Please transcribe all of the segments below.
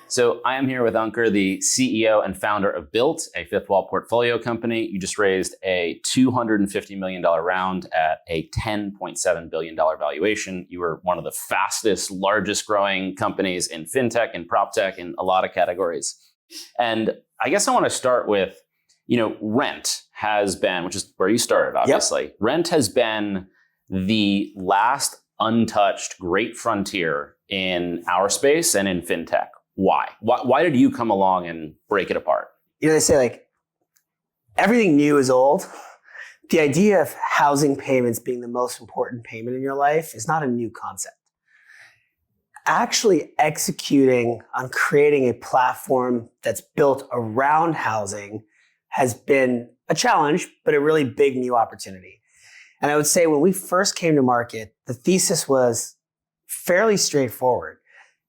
So I am here with Ankur, the CEO and founder of Bilt, a fifthwall portfolio company. You just raised a $250 million round at a $10.7 billion valuation. You were one of the fastest, largest growing companies in fintech and proptech in a lot of categories. And I guess I want to start with, rent has been, which is where you started, obviously. Yep. Rent has been the last untouched great frontier in our space and in fintech. Why? Why did you come along and break it apart? They say everything new is old. The idea of housing payments being the most important payment in your life is not a new concept. Actually executing on creating a platform that's built around housing has been a challenge, but a really big new opportunity. And I would say when we first came to market, the thesis was fairly straightforward.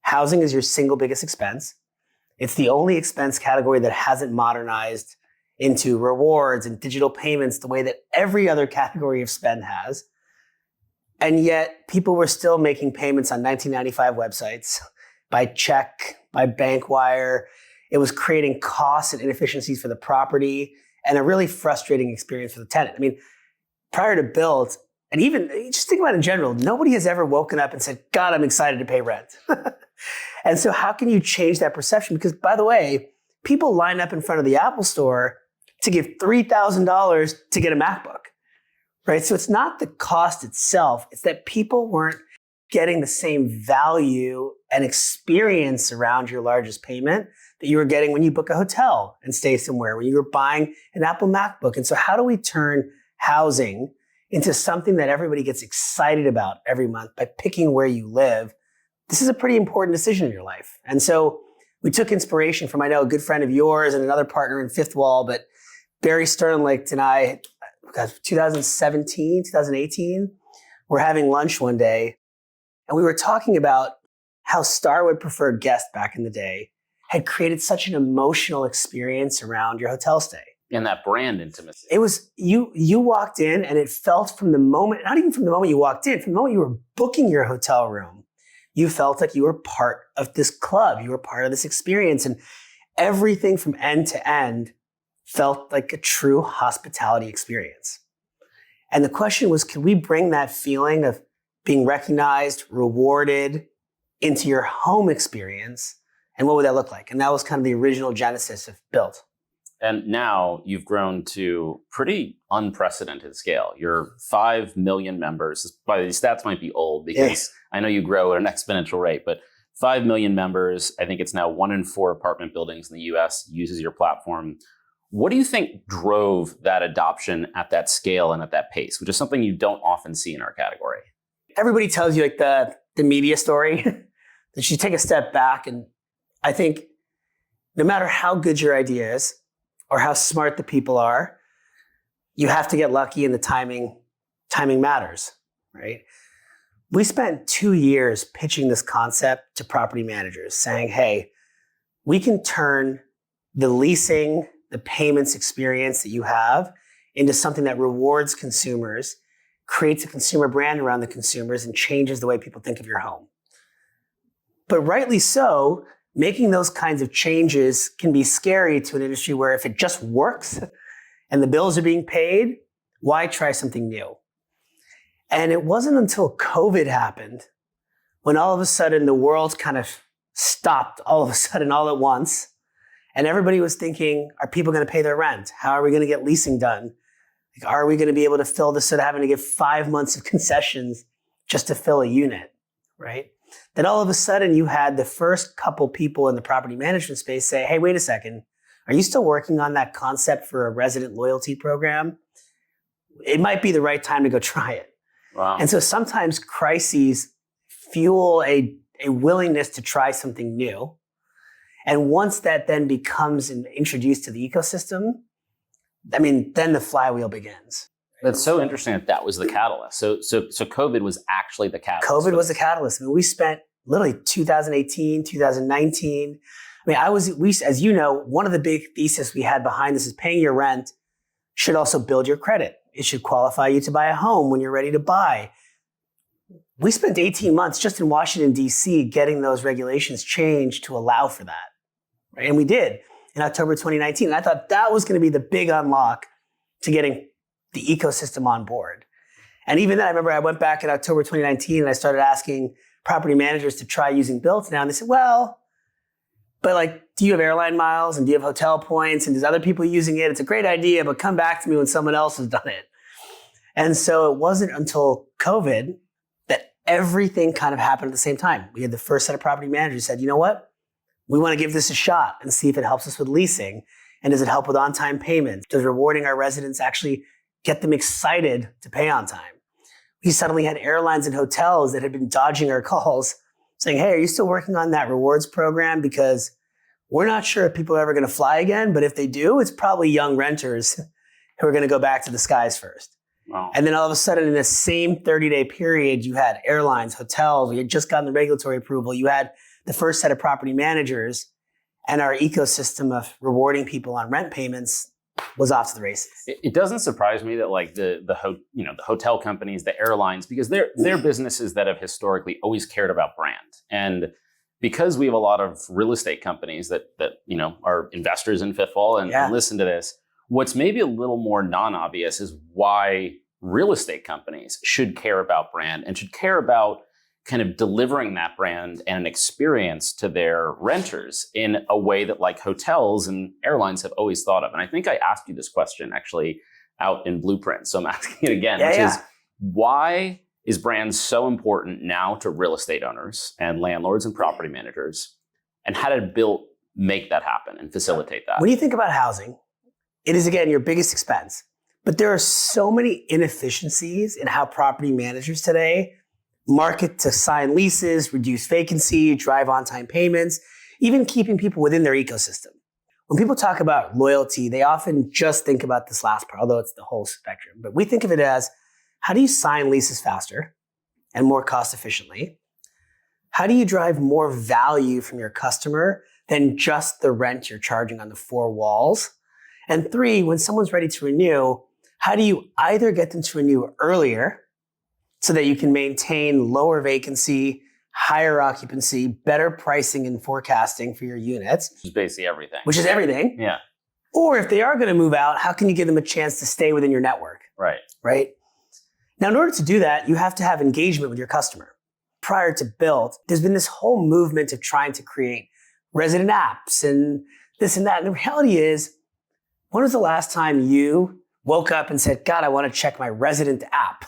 Housing is your single biggest expense. It's the only expense category that hasn't modernized into rewards and digital payments the way that every other category of spend has. And yet people were still making payments on 1995 websites by check, by bank wire. It was creating costs and inefficiencies for the property and a really frustrating experience for the tenant. I mean, prior to Bilt, and even just think about it in general, nobody has ever woken up and said, God, I'm excited to pay rent. And so how can you change that perception? Because by the way, people line up in front of the Apple store to give $3,000 to get a MacBook, right? So it's not the cost itself. It's that people weren't getting the same value and experience around your largest payment that you were getting when you book a hotel and stay somewhere, when you were buying an Apple MacBook. And so how do we turn housing into something that everybody gets excited about every month by picking where you live? This is a pretty important decision in your life. And so we took inspiration from, I know, a good friend of yours and another partner in Fifthwall, but Barry Sternlicht and I, 2017, 2018, we're having lunch one day and we were talking about how Starwood Preferred Guest back in the day had created such an emotional experience around your hotel stay. And that brand intimacy. It was, you walked in and it felt from the moment, not even from the moment you walked in, from the moment you were booking your hotel room, you felt like you were part of this club. You were part of this experience. And everything from end to end felt like a true hospitality experience. And the question was, can we bring that feeling of being recognized, rewarded into your home experience? And what would that look like? And that was kind of the original genesis of Bilt. And now you've grown to pretty unprecedented scale. You're 5 million members. By these stats might be old because I know you grow at an exponential rate, but 5 million members. I think it's now 1 in 4 apartment buildings in the US uses your platform. What do you think drove that adoption at that scale and at that pace, which is something you don't often see in our category? Everybody tells you like the media story that you take a step back. And I think no matter how good your idea is, or how smart the people are, you have to get lucky and the timing matters, right? We spent 2 years pitching this concept to property managers saying, hey, we can turn the leasing, the payments experience that you have into something that rewards consumers, creates a consumer brand around the consumers and changes the way people think of your home. But rightly so, making those kinds of changes can be scary to an industry where if it just works and the bills are being paid, why try something new? And it wasn't until COVID happened when all of a sudden the world kind of stopped all of a sudden all at once. And everybody was thinking, are people going to pay their rent? How are we going to get leasing done? Like, are we going to be able to fill this without having to give 5 months of concessions just to fill a unit, right? Then all of a sudden you had the first couple people in the property management space say, hey, wait a second, are you still working on that concept for a resident loyalty program? It might be the right time to go try it. Wow. And so sometimes crises fuel a willingness to try something new. And once that then becomes introduced to the ecosystem, I mean, then the flywheel begins. That's so interesting that was the catalyst. So COVID was actually the catalyst. COVID was the catalyst. I mean, we spent literally 2018, 2019. I mean, as you know, one of the big thesis we had behind this is paying your rent should also build your credit. It should qualify you to buy a home when you're ready to buy. We spent 18 months just in Washington, D.C. getting those regulations changed to allow for that. Right? And we did in October 2019. And I thought that was going to be the big unlock to getting the ecosystem on board. And even then, I remember I went back in October 2019 and I started asking property managers to try using Bilt now. And they said, well, but like, do you have airline miles and do you have hotel points and there's other people using it? It's a great idea, but come back to me when someone else has done it. And so it wasn't until COVID that everything kind of happened at the same time. We had the first set of property managers who said, you know what? We want to give this a shot and see if it helps us with leasing. And does it help with on-time payments? Does rewarding our residents actually get them excited to pay on time? We suddenly had airlines and hotels that had been dodging our calls saying, hey, are you still working on that rewards program? Because we're not sure if people are ever going to fly again, but if they do, it's probably young renters who are going to go back to the skies first. Wow. And then all of a sudden in the same 30-day period, you had airlines, hotels, we had just gotten the regulatory approval, you had the first set of property managers, and our ecosystem of rewarding people on rent payments was off to the races. It doesn't surprise me that like the hotel companies, the airlines, because they're businesses that have historically always cared about brand. And because we have a lot of real estate companies that are investors in fifthwall and listen to this, what's maybe a little more non-obvious is why real estate companies should care about brand and should care about kind of delivering that brand and an experience to their renters in a way that like hotels and airlines have always thought of. And I think I asked you this question actually out in Blueprint. So I'm asking it again, is why is brand so important now to real estate owners and landlords and property managers? And how did Bilt make that happen and facilitate that? When you think about housing, it is, again, your biggest expense. But there are so many inefficiencies in how property managers today market to sign leases, reduce vacancy, drive on-time payments, even keeping people within their ecosystem. When people talk about loyalty, they often just think about this last part, although it's the whole spectrum. But we think of it as, how do you sign leases faster and more cost efficiently? How do you drive more value from your customer than just the rent you're charging on the four walls? And three, when someone's ready to renew, how do you either get them to renew earlier so that you can maintain lower vacancy, higher occupancy, better pricing and forecasting for your units? Which is basically everything. Which is everything. Yeah. Or if they are going to move out, how can you give them a chance to stay within your network? Right. Right? Now, in order to do that, you have to have engagement with your customer. Prior to Bilt, there's been this whole movement of trying to create resident apps and this and that. And the reality is, when was the last time you woke up and said, God, I want to check my resident app?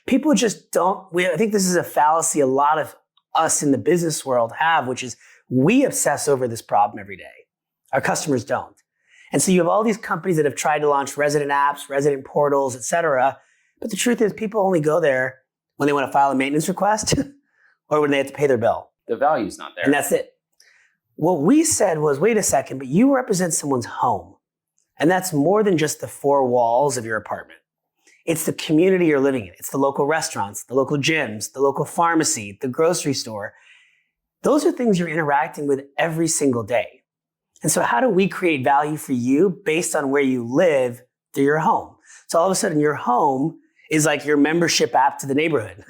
People just don't. I think this is a fallacy a lot of us in the business world have, which is we obsess over this problem every day. Our customers don't. And so you have all these companies that have tried to launch resident apps, resident portals, et cetera. But the truth is people only go there when they want to file a maintenance request or when they have to pay their bill. The value's not there. And that's it. What we said was, wait a second, but you represent someone's home. And that's more than just the four walls of your apartment. It's the community you're living in. It's the local restaurants, the local gyms, the local pharmacy, the grocery store. Those are things you're interacting with every single day. And so how do we create value for you based on where you live through your home? So all of a sudden your home is like your membership app to the neighborhood.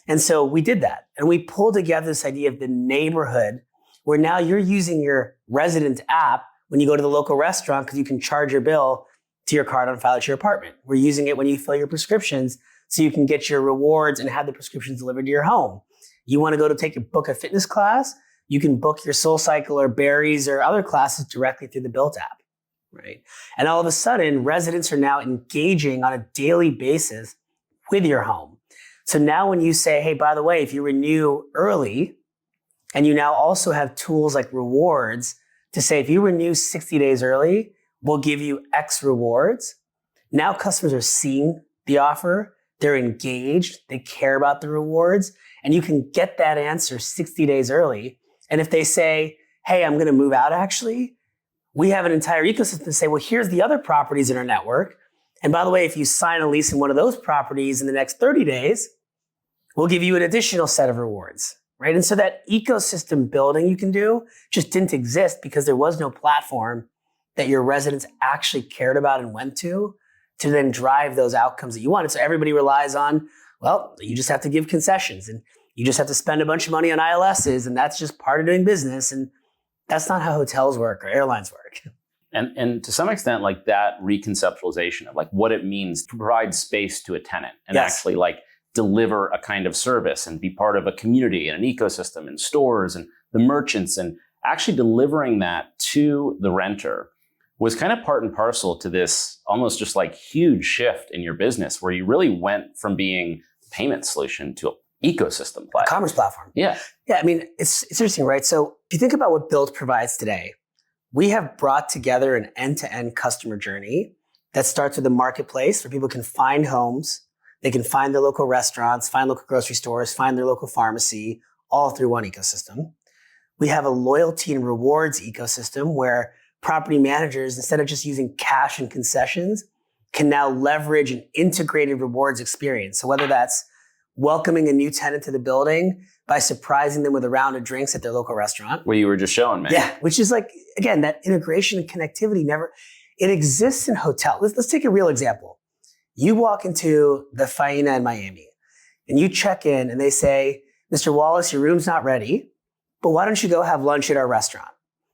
And so we did that. And we pulled together this idea of the neighborhood where now you're using your resident app when you go to the local restaurant because you can charge your bill to your card on file at your apartment. We're using it when you fill your prescriptions so you can get your rewards and have the prescriptions delivered to your home. You want to go to book a fitness class, you can book your SoulCycle or Berries or other classes directly through the Bilt app, right? And all of a sudden, residents are now engaging on a daily basis with your home. So now when you say, hey, by the way, if you renew early, and you now also have tools like rewards to say, if you renew 60 days early, we'll give you X rewards. Now customers are seeing the offer, they're engaged, they care about the rewards, and you can get that answer 60 days early. And if they say, hey, I'm gonna move out actually, we have an entire ecosystem to say, well, here's the other properties in our network. And by the way, if you sign a lease in one of those properties in the next 30 days, we'll give you an additional set of rewards. Right? And so that ecosystem building you can do just didn't exist because there was no platform that your residents actually cared about and went to then drive those outcomes that you wanted. So everybody relies on Well, you just have to give concessions and you just have to spend a bunch of money on ILSs, and that's just part of doing business. And that's not how hotels work or airlines work. And to some extent, like that reconceptualization of like what it means to provide space to a tenant and actually like deliver a kind of service and be part of a community and an ecosystem and stores and the merchants, and actually delivering that to the renter was kind of part and parcel to this almost just like huge shift in your business, where you really went from being a payment solution to an ecosystem platform. A commerce platform. Yeah. Yeah, I mean, it's interesting, right? So if you think about what Bilt provides today, we have brought together an end-to-end customer journey that starts with a marketplace where people can find homes, they can find their local restaurants, find local grocery stores, find their local pharmacy, all through one ecosystem. We have a loyalty and rewards ecosystem where property managers, instead of just using cash and concessions, can now leverage an integrated rewards experience. So whether that's welcoming a new tenant to the building by surprising them with a round of drinks at their local restaurant. What you were just showing me. Yeah, which is like, again, that integration and connectivity it exists in hotels. Let's take a real example. You walk into the Faena in Miami and you check in and they say, Mr. Wallace, your room's not ready, but why don't you go have lunch at our restaurant?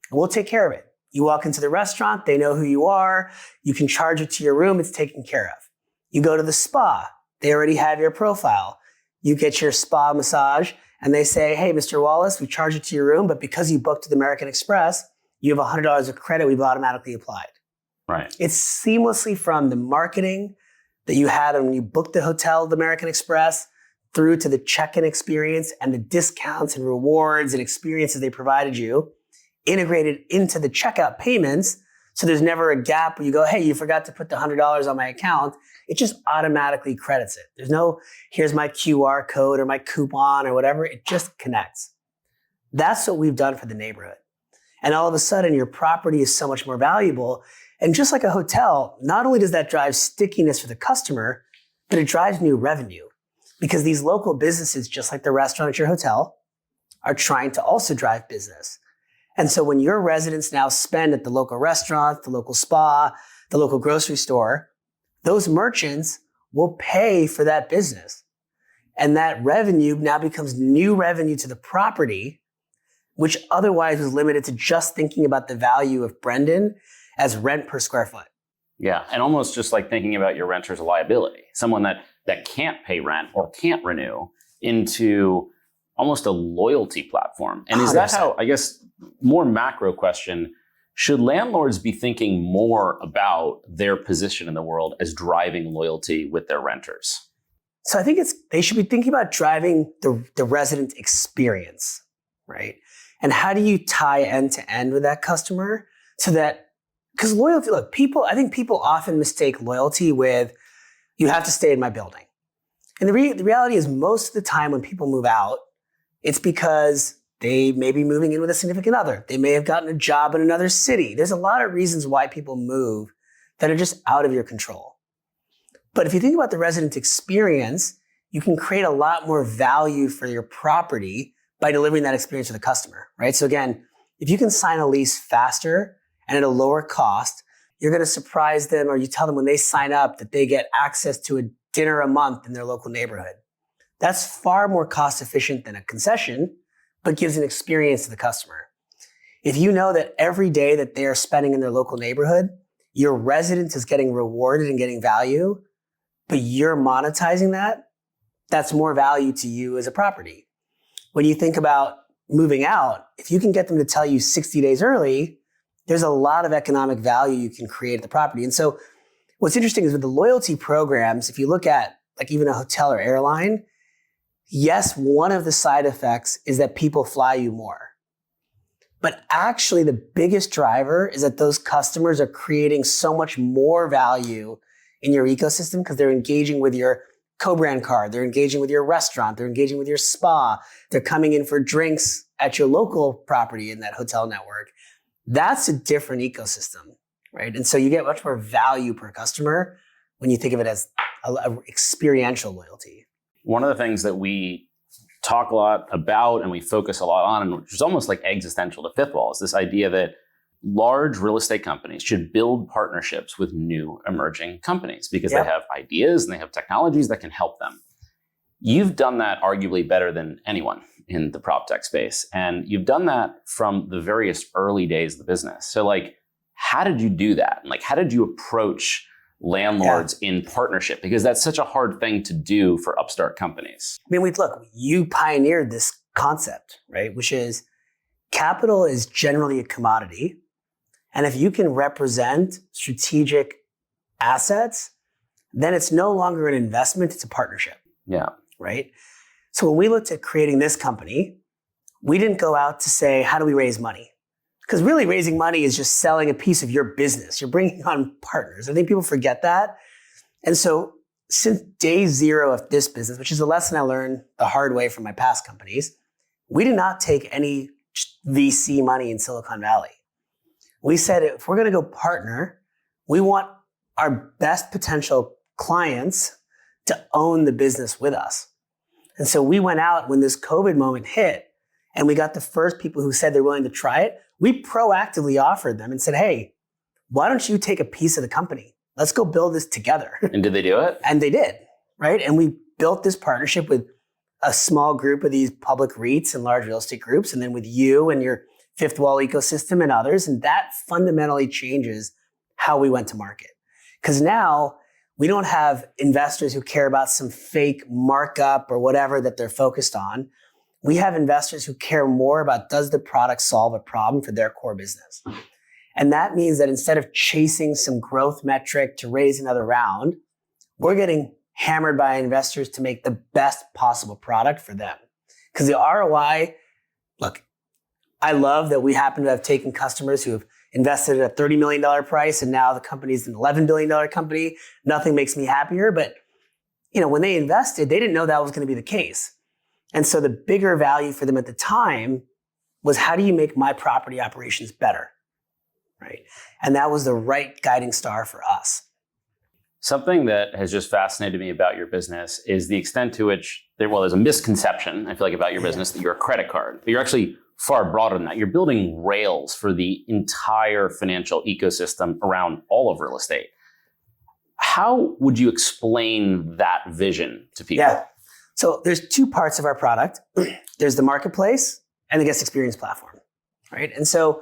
And we'll take care of it. You walk into the restaurant, they know who you are, you can charge it to your room, it's taken care of. You go to the spa, they already have your profile. You get your spa massage and they say, hey, Mr. Wallace, we charge it to your room, but because you booked with American Express, you have $100 of credit we've automatically applied. Right. It's seamlessly from the marketing that you had when you booked the hotel with American Express through to the check-in experience and the discounts and rewards and experiences they provided you, integrated into the checkout payments. So there's never a gap where you go, hey, you forgot to put the $100 on my account. It just automatically credits it. There's no, here's my QR code or my coupon or whatever. It just connects. That's what we've done for the neighborhood. And all of a sudden, your property is so much more valuable. And just like a hotel, not only does that drive stickiness for the customer, but it drives new revenue. Because these local businesses, just like the restaurant at your hotel, are trying to also drive business. And so when your residents now spend at the local restaurant, the local spa, the local grocery store, those merchants will pay for that business. And that revenue now becomes new revenue to the property, which otherwise was limited to just thinking about the value of Brendan as rent per square foot. Yeah, and almost just like thinking about your renter as a liability, someone that can't pay rent or can't renew, into almost a loyalty platform. And is 100%. That how, I guess, more macro question, should landlords be thinking more about their position in the world as driving loyalty with their renters? So I think they should be thinking about driving the resident experience, right? And how do you tie end to end with that customer so that, because loyalty, look, I think people often mistake loyalty with, you have to stay in my building. And the reality is most of the time when people move out, it's because they may be moving in with a significant other. They may have gotten a job in another city. There's a lot of reasons why people move that are just out of your control. But if you think about the resident experience, you can create a lot more value for your property by delivering that experience to the customer, right? So again, if you can sign a lease faster and at a lower cost, you're going to surprise them, or you tell them when they sign up that they get access to a dinner a month in their local neighborhood. That's far more cost efficient than a concession, but gives an experience to the customer. If you know that every day that they are spending in their local neighborhood, your resident is getting rewarded and getting value, but you're monetizing that, that's more value to you as a property. When you think about moving out, if you can get them to tell you 60 days early, there's a lot of economic value you can create at the property. And so what's interesting is with the loyalty programs, if you look at like even a hotel or airline, yes, one of the side effects is that people fly you more. But actually the biggest driver is that those customers are creating so much more value in your ecosystem because they're engaging with your co-brand card, they're engaging with your restaurant, they're engaging with your spa, they're coming in for drinks at your local property in that hotel network. That's a different ecosystem, right? And so you get much more value per customer when you think of it as a experiential loyalty. One of the things that we talk a lot about and we focus a lot on, and which is almost like existential to Fifthwall, is this idea that large real estate companies should build partnerships with new emerging companies because they have ideas and they have technologies that can help them. You've done that arguably better than anyone in the proptech space. And you've done that from the various early days of the business. So like, how did you do that? Like, how did you approach landlords in partnership? Because that's such a hard thing to do for upstart companies. I mean, you pioneered this concept, right? Which is capital is generally a commodity. And if you can represent strategic assets, then it's no longer an investment, it's a partnership. Yeah. Right? So when we looked at creating this company, we didn't go out to say, how do we raise money? Because really raising money is just selling a piece of your business. You're bringing on partners. I think people forget that. And so since day zero of this business, which is a lesson I learned the hard way from my past companies, we did not take any VC money in Silicon Valley. We said, if we're going to go partner, we want our best potential clients to own the business with us. And so we went out when this COVID moment hit and we got the first people who said they're willing to try it. We proactively offered them and said, hey, why don't you take a piece of the company? Let's go build this together. And did they do it? And they did, right? And we built this partnership with a small group of these public REITs and large real estate groups, and then with you and your fifth wall ecosystem and others. And that fundamentally changes how we went to market. Because now we don't have investors who care about some fake markup or whatever that they're focused on. We have investors who care more about, does the product solve a problem for their core business? And that means that instead of chasing some growth metric to raise another round, we're getting hammered by investors to make the best possible product for them. Because the ROI, look, I love that we happen to have taken customers who have invested at a $30 million price and now the company's an $11 billion company. Nothing makes me happier. But when they invested, they didn't know that was going to be the case. And so the bigger value for them at the time was, how do you make my property operations better? Right? And that was the right guiding star for us. Something that has just fascinated me about your business is the extent to which there's a misconception, I feel like, about your business that you're a credit card. But you're actually far broader than that. You're building rails for the entire financial ecosystem around all of real estate. How would you explain that vision to people? Yeah. So there's two parts of our product. There's the marketplace and the guest experience platform, right? And so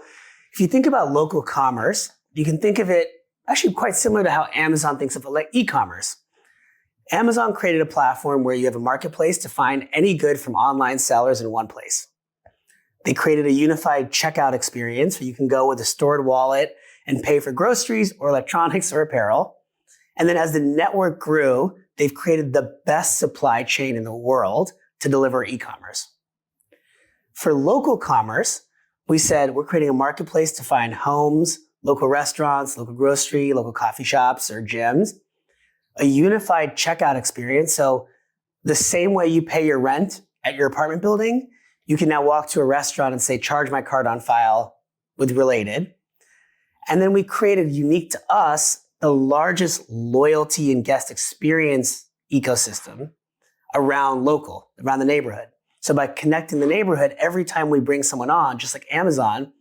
if you think about local commerce, you can think of it actually quite similar to how Amazon thinks of it, like e-commerce. Amazon created a platform where you have a marketplace to find any good from online sellers in one place. They created a unified checkout experience where you can go with a stored wallet and pay for groceries or electronics or apparel. And then as the network grew, they've created the best supply chain in the world to deliver e-commerce. For local commerce, we said we're creating a marketplace to find homes, local restaurants, local grocery, local coffee shops or gyms, a unified checkout experience. So the same way you pay your rent at your apartment building, you can now walk to a restaurant and say, charge my card on file with Related. And then we created, unique to us, the largest loyalty and guest experience ecosystem around the neighborhood. So by connecting the neighborhood, every time we bring someone on, just like Amazon,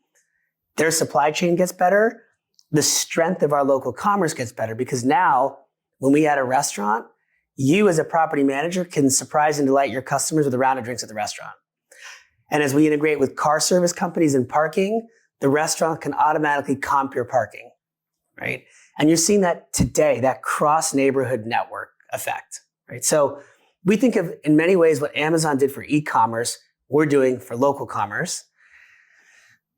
their supply chain gets better. The strength of our local commerce gets better, because now when we add a restaurant, you as a property manager can surprise and delight your customers with a round of drinks at the restaurant. And as we integrate with car service companies and parking, the restaurant can automatically comp your parking, right? And you're seeing that today, that cross-neighborhood network effect, right? So we think of, in many ways, what Amazon did for e-commerce, we're doing for local commerce.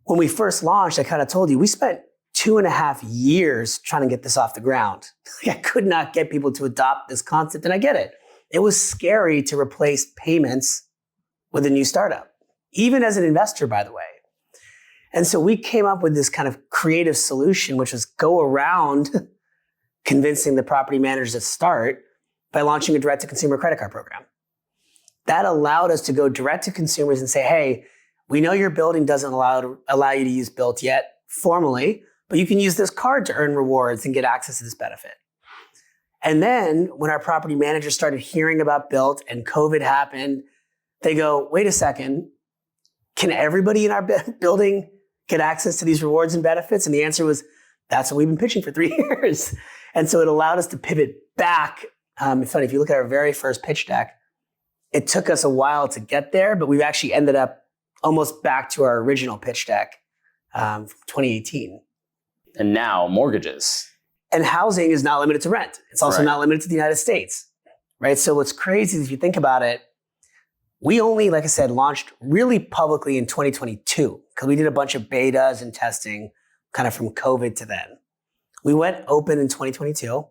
When we first launched, I kind of told you, we spent 2.5 years trying to get this off the ground. I could not get people to adopt this concept, and I get it. It was scary to replace payments with a new startup, even as an investor, by the way. And so we came up with this kind of creative solution, which was go around convincing the property managers at start by launching a direct-to-consumer credit card program. That allowed us to go direct to consumers and say, hey, we know your building doesn't allow you to use Bilt yet formally, but you can use this card to earn rewards and get access to this benefit. And then when our property managers started hearing about Bilt and COVID happened, they go, wait a second, can everybody in our building get access to these rewards and benefits? And the answer was, that's what we've been pitching for 3 years. And so it allowed us to pivot back. It's funny, if you look at our very first pitch deck, it took us a while to get there, but we've actually ended up almost back to our original pitch deck from 2018. And now mortgages. And housing is not limited to rent. It's also not limited to the United States, right? So what's crazy is if you think about it, we only, like I said, launched really publicly in 2022 because we did a bunch of betas and testing kind of from COVID to then. We went open in 2022.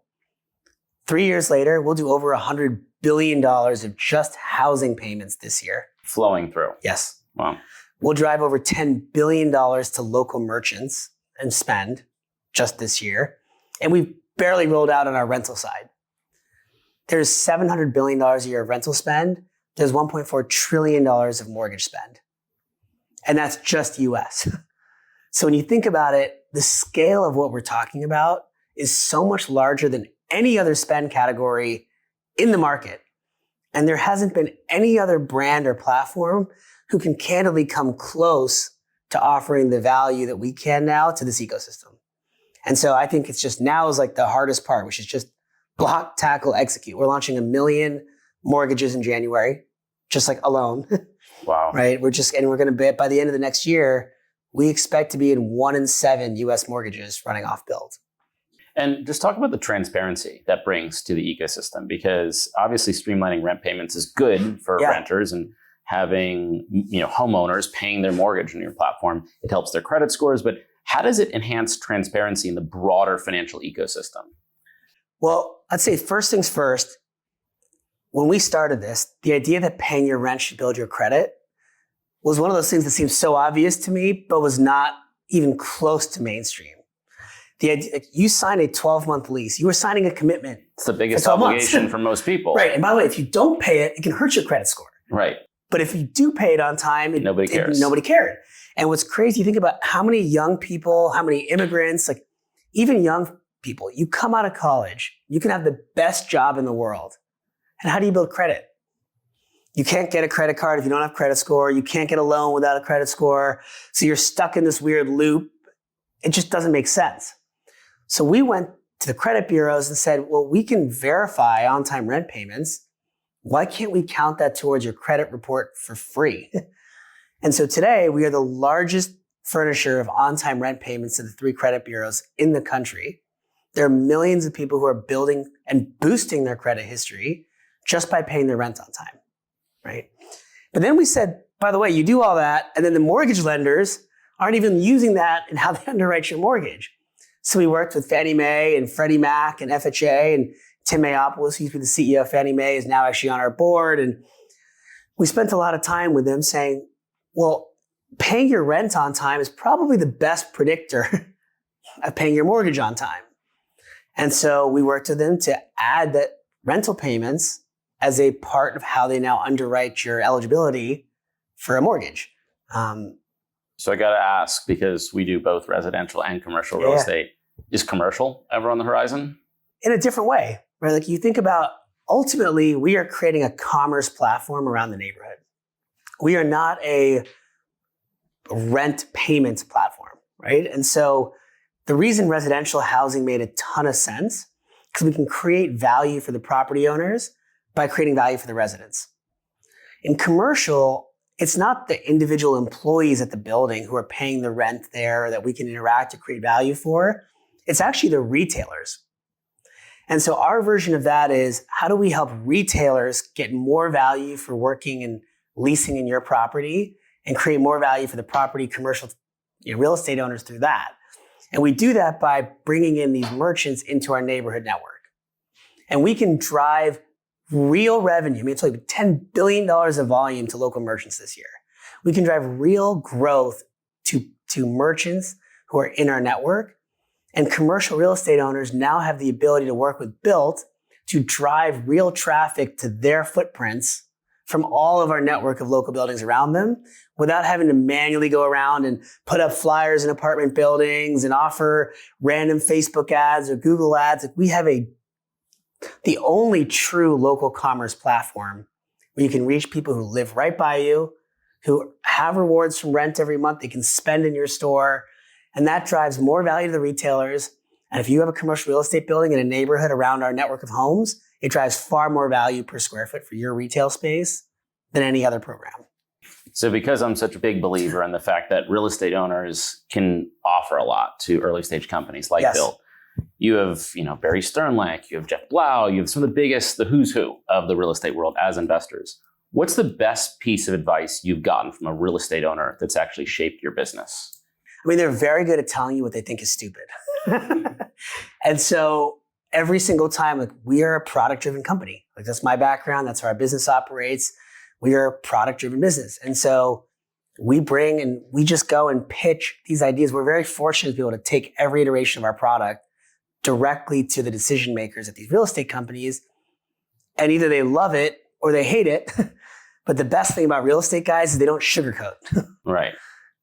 3 years later, we'll do over $100 billion of just housing payments this year. Flowing through. Yes. Wow. We'll drive over $10 billion to local merchants and spend just this year. And we've barely rolled out on our rental side. There's $700 billion a year of rental spend. There's $1.4 trillion of mortgage spend. And that's just US. So when you think about it, the scale of what we're talking about is so much larger than any other spend category in the market. And there hasn't been any other brand or platform who can candidly come close to offering the value that we can now to this ecosystem. And so I think it's just now is like the hardest part, which is just block, tackle, execute. We're launching 1 million mortgages in January, just like alone. Wow. Right? We're going to be, by the end of the next year, we expect to be in 1 in 7 US mortgages running off Bilt. And just talk about the transparency that brings to the ecosystem, because obviously streamlining rent payments is good for renters, and having homeowners paying their mortgage on your platform, it helps their credit scores. But how does it enhance transparency in the broader financial ecosystem? Well, I'd say first things first, when we started this, the idea that paying your rent should build your credit was one of those things that seems so obvious to me, but was not even close to mainstream. The idea, you sign a 12-month lease, you were signing a commitment. It's the biggest obligation for most people. Right. And by the way, if you don't pay it, it can hurt your credit score. Right. But if you do pay it on time, nobody cares. Nobody cared. And what's crazy, you think about how many young people, how many immigrants, like even young people, you come out of college, you can have the best job in the world. And how do you build credit? You can't get a credit card if you don't have credit score. You can't get a loan without a credit score. So you're stuck in this weird loop. It just doesn't make sense. So we went to the credit bureaus and said, well, we can verify on-time rent payments. Why can't we count that towards your credit report for free? And so today we are the largest furnisher of on-time rent payments to the 3 credit bureaus in the country. There are millions of people who are building and boosting their credit history just by paying their rent on time, right? But then we said, by the way, you do all that, and then the mortgage lenders aren't even using that in how they underwrite your mortgage. So we worked with Fannie Mae and Freddie Mac and FHA, and Tim Mayopoulos, who used to be the CEO of Fannie Mae, is now actually on our board. And we spent a lot of time with them saying, well, paying your rent on time is probably the best predictor of paying your mortgage on time. And so we worked with them to add that rental payments as a part of how they now underwrite your eligibility for a mortgage. So I got to ask, because we do both residential and commercial real estate, is commercial ever on the horizon? In a different way, right? Like you think about, ultimately, we are creating a commerce platform around the neighborhood. We are not a rent payments platform, right? And so the reason residential housing made a ton of sense, because we can create value for the property owners by creating value for the residents. In commercial, it's not the individual employees at the building who are paying the rent there that we can interact to create value for. It's actually the retailers. And so our version of that is, how do we help retailers get more value for working and leasing in your property and create more value for the property commercial real estate owners through that? And we do that by bringing in these merchants into our neighborhood network. And we can drive real revenue. I mean, it's like $10 billion of volume to local merchants this year. We can drive real growth to merchants who are in our network. And commercial real estate owners now have the ability to work with Bilt to drive real traffic to their footprints from all of our network of local buildings around them without having to manually go around and put up flyers in apartment buildings and offer random Facebook ads or Google ads. Like we have the only true local commerce platform where you can reach people who live right by you, who have rewards from rent every month they can spend in your store. And that drives more value to the retailers. And if you have a commercial real estate building in a neighborhood around our network of homes, it drives far more value per square foot for your retail space than any other program. So because I'm such a big believer in the fact that real estate owners can offer a lot to early stage companies like Yes. Bilt, you have, Barry Sternlicht, you have Jeff Blau, you have some of the biggest, the who's who of the real estate world as investors. What's the best piece of advice you've gotten from a real estate owner that's actually shaped your business? I mean, they're very good at telling you what they think is stupid. And so every single time, like, we are a product-driven company. Like, that's my background. That's how our business operates. We are a product-driven business. And so we bring and we just go and pitch these ideas. We're very fortunate to be able to take every iteration of our product directly to the decision makers at these real estate companies. And either they love it or they hate it. But the best thing about real estate guys is they don't sugarcoat. Right.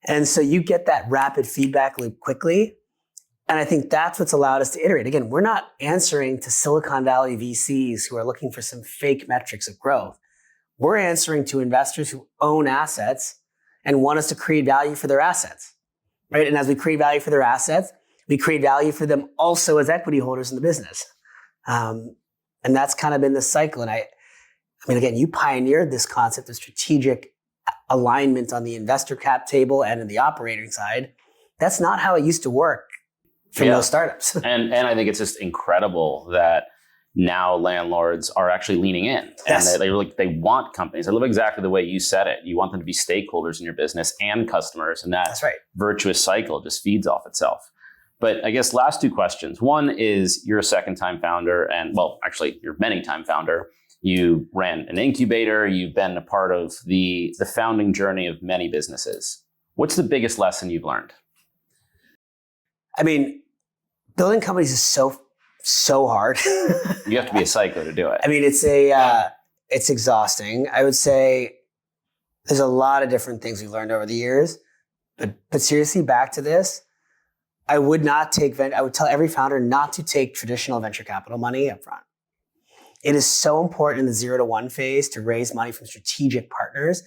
And so you get that rapid feedback loop quickly. And I think that's what's allowed us to iterate. Again, we're not answering to Silicon Valley VCs who are looking for some fake metrics of growth. We're answering to investors who own assets and want us to create value for their assets, right? And as we create value for their assets, we create value for them also as equity holders in the business. And that's kind of been the cycle. And I mean, again, you pioneered this concept of strategic alignment on the investor cap table and in the operating side. That's not how it used to work for most startups. And I think it's just incredible that now landlords are actually leaning in. Yes. And they want companies. I love exactly the way you said it. You want them to be stakeholders in your business and customers. And That's right. virtuous cycle just feeds off itself. But I guess last two questions. One is, you're a second-time founder, and well, actually, you're a many-time founder. You ran an incubator. You've been a part of the founding journey of many businesses. What's the biggest lesson you've learned? I mean, building companies is so hard. You have to be a psycho to do it. I mean, it's exhausting. I would say there's a lot of different things we've learned over the years, but seriously, back to this, I would tell every founder not to take traditional venture capital money up front. It is so important in the 0 to 1 phase to raise money from strategic partners.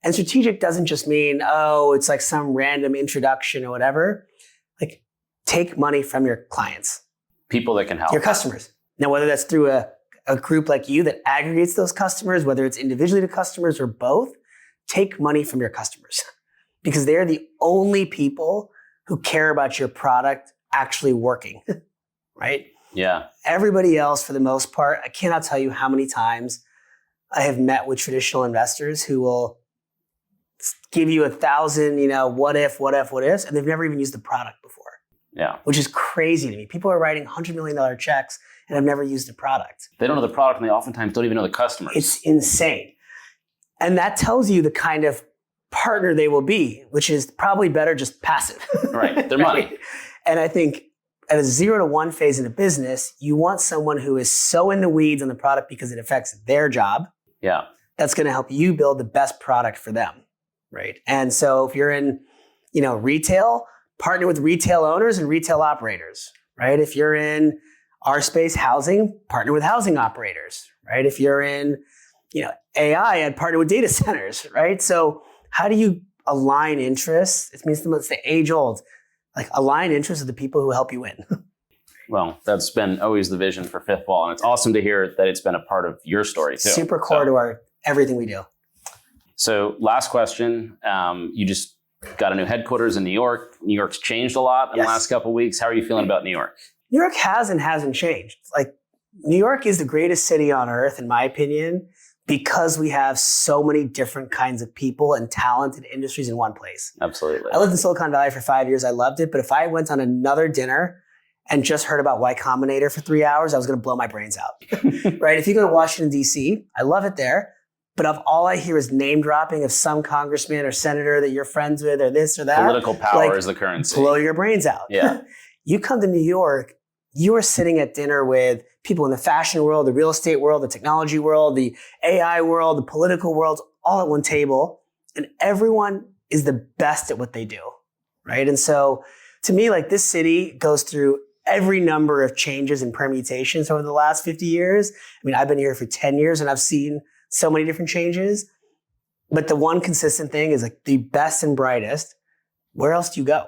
And strategic doesn't just mean, it's like some random introduction or whatever. Like, take money from your clients. People that can help. Your customers. Now, whether that's through a group like you that aggregates those customers, whether it's individually to customers or both, take money from your customers because they're the only people who care about your product actually working, right? Yeah. Everybody else, for the most part, I cannot tell you how many times I have met with traditional investors who will give you 1,000, what ifs, and they've never even used the product before. Yeah. Which is crazy to me. People are writing $100 million checks and have never used the product. They don't know the product, and they oftentimes don't even know the customers. It's insane. And that tells you the kind of partner they will be, which is probably better just passive. Right. Their money. And I think at a 0 to 1 phase in a business, you want someone who is so in the weeds on the product because it affects their job. Yeah. That's going to help you build the best product for them. Right. And so if you're in, retail, partner with retail owners and retail operators, right? If you're in our space, housing, partner with housing operators, right? If you're in, AI, I'd partner with data centers, right? So how do you align interests? It means it's the age old, like, align interests with the people who help you win. Well, that's been always the vision for Fifthwall, and it's awesome to hear that it's been a part of your story too. Super core to everything we do. So last question, you just got a new headquarters in New York. New York's changed a lot in the last couple of weeks. How are you feeling about New York? New York has and hasn't changed. Like, New York is the greatest city on earth, in my opinion, because we have so many different kinds of people and talented industries in one place. Absolutely. I lived in Silicon Valley for 5 years. I loved it. But if I went on another dinner and just heard about Y Combinator for 3 hours, I was going to blow my brains out. Right? If you go to Washington, D.C., I love it there. But all I hear is name dropping of some congressman or senator that you're friends with or this or that. Political power is the currency. Blow your brains out. Yeah. You come to New York, you are sitting at dinner with people in the fashion world, the real estate world, the technology world, the AI world, the political world, all at one table. And everyone is the best at what they do, right? And so to me, like, this city goes through every number of changes and permutations over the last 50 years. I mean, I've been here for 10 years and I've seen so many different changes. But the one consistent thing is, like, the best and brightest, where else do you go?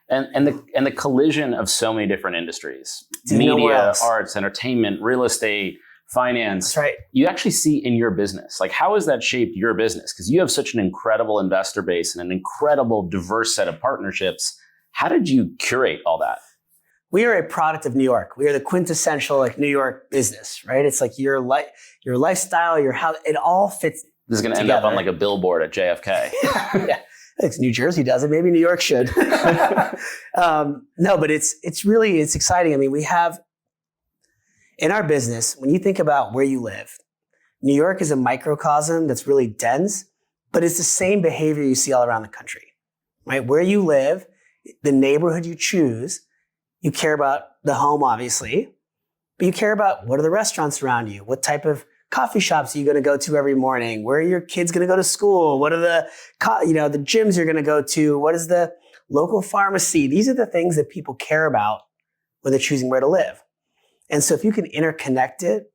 And the collision of so many different industries, media, arts, entertainment, real estate, finance. That's right. You actually see in your business. Like, how has that shaped your business? Because you have such an incredible investor base and an incredible diverse set of partnerships. How did you curate all that? We are a product of New York. We are the quintessential like New York business, right? It's like your lifestyle, your house, it all fits. This is going to end up on like a billboard at JFK. Yeah. It's New Jersey does it. Maybe New York should. No, but it's exciting. I mean, we have in our business, when you think about where you live, New York is a microcosm that's really dense, but it's the same behavior you see all around the country, right? Where you live, the neighborhood you choose, you care about the home, obviously, but you care about what are the restaurants around you? What type of coffee shops are you going to go to every morning? Where are your kids going to go to school? What are the gyms you're going to go to? What is the local pharmacy? These are the things that people care about when they're choosing where to live. And so if you can interconnect it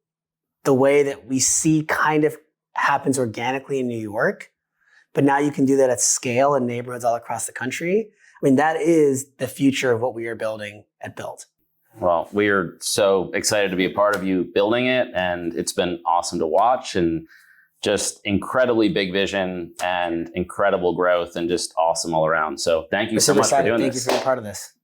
the way that we see kind of happens organically in New York, but now you can do that at scale in neighborhoods all across the country. I mean, that is the future of what we are building at Bilt. Well, we are so excited to be a part of you building it, and it's been awesome to watch, and just incredibly big vision and incredible growth and just awesome all around. So thank you so much for doing this. Thank you for being part of this.